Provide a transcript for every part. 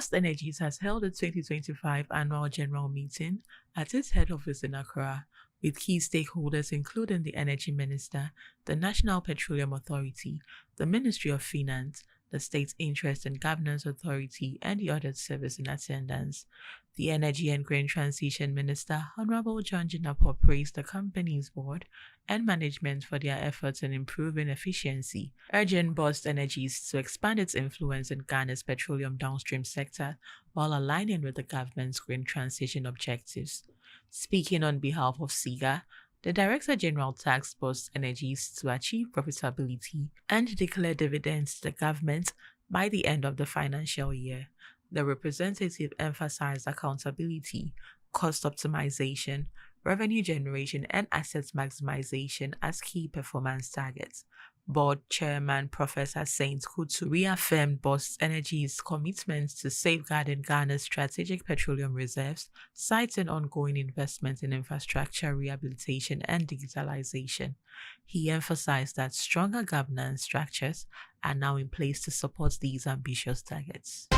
BOST Energies has held its 2025 annual general meeting at its head office in Accra, with key stakeholders including the Energy Minister, the National Petroleum Authority, the Ministry of Finance, the State Interest and Governance Authority, and the Audit Service in attendance. The Energy and Green Transition Minister, Honorable John Jinapor, praised the company's board and management for their efforts in improving efficiency, urging BOST Energies to expand its influence in Ghana's petroleum downstream sector while aligning with the government's green transition objectives. Speaking on behalf of SIGA, the Director General tasked BOST Energies to achieve profitability and declare dividends to the government by the end of the financial year. The representative emphasized accountability, cost optimization, revenue generation, and assets maximization as key performance targets. Board Chairman Professor Saint Kutu reaffirmed BOST Energy's commitment to safeguarding Ghana's strategic petroleum reserves, citing ongoing investment in infrastructure rehabilitation and digitalization. He emphasized that stronger governance structures are now in place to support these ambitious targets.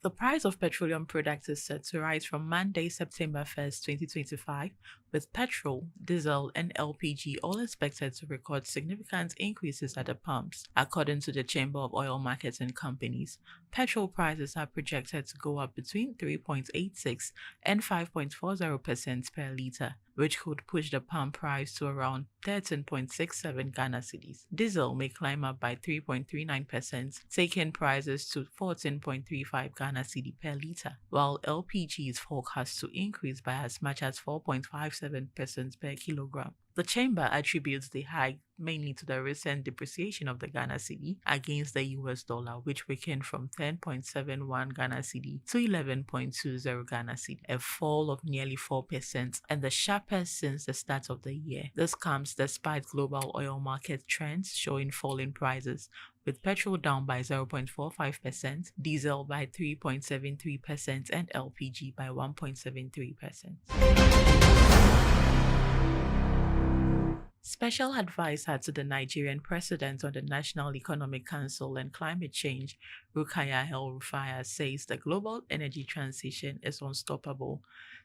The price of petroleum products is set to rise from Monday, September 1st, 2025, with petrol, diesel, and LPG all expected to record significant increases at the pumps. According to the Chamber of Oil Markets and Companies, petrol prices are projected to go up between 3.86 and 5.40% per litre, which could push the pump price to around 13.67 Ghana cedis. Diesel may climb up by 3.39%, taking prices to 14.35 Ghana cedi per litre, while LPG is forecast to increase by as much as 4.57% per kilogram. The Chamber attributes the hike mainly to the recent depreciation of the Ghana cedi against the US dollar, which weakened from 10.71 Ghana cedi to 11.20 Ghana cedi, a fall of nearly 4% and the sharpest since the start of the year. This comes despite global oil market trends showing falling prices, with petrol down by 0.45%, diesel by 3.73%, and LPG by 1.73%. Special advisor to the Nigerian president on the National Economic Council and Climate Change, El-Rufa, says the global energy transition is unstoppable.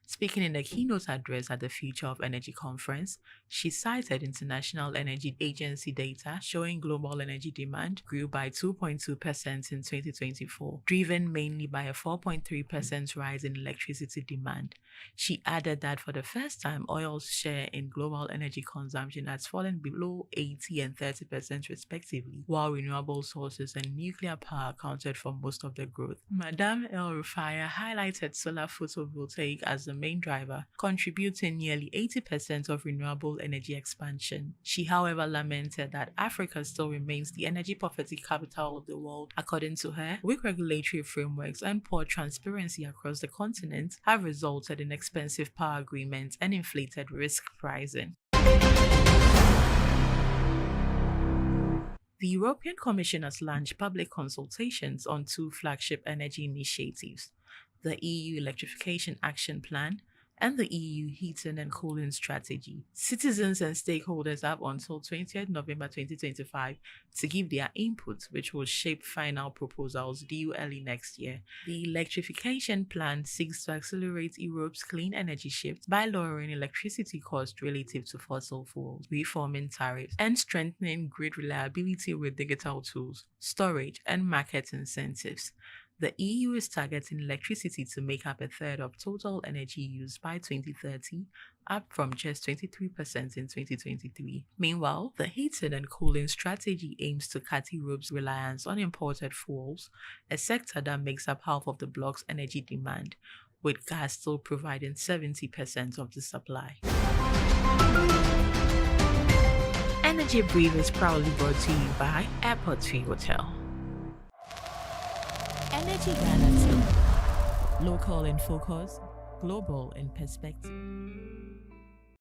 Speaking in a keynote address at the Future of Energy conference, she cited International Energy Agency data showing global energy demand grew by 2.2% in 2024, driven mainly by a 4.3% rise in electricity demand. She added that for the first time, oil's share in global energy consumption has fallen below 80 and 30% respectively, while renewable sources and nuclear power accounted for most of the growth. Madame El-Rufa highlighted solar photovoltaic as the main driver, contributing nearly 80% of renewable energy expansion. She, however, lamented that Africa still remains the energy poverty capital of the world. According to her, weak regulatory frameworks and poor transparency across the continent have resulted in expensive power agreements and inflated risk pricing. The European Commission has launched public consultations on two flagship energy initiatives: the EU Electrification Action Plan and the EU Heating and Cooling Strategy. Citizens and stakeholders have until 20th November 2025 to give their input, which will shape final proposals due early next year. The Electrification Plan seeks to accelerate Europe's clean energy shift by lowering electricity costs relative to fossil fuels, reforming tariffs, and strengthening grid reliability with digital tools, storage, and market incentives. The EU is targeting electricity to make up a third of total energy use by 2030, up from just 23% in 2023. Meanwhile, the Heating and Cooling Strategy aims to cut Europe's reliance on imported fuels, a sector that makes up half of the bloc's energy demand, with gas still providing 70% of the supply. Energy Brief is proudly brought to you by Airport Fee Hotel. Energy Ghana, local in focus, global in perspective.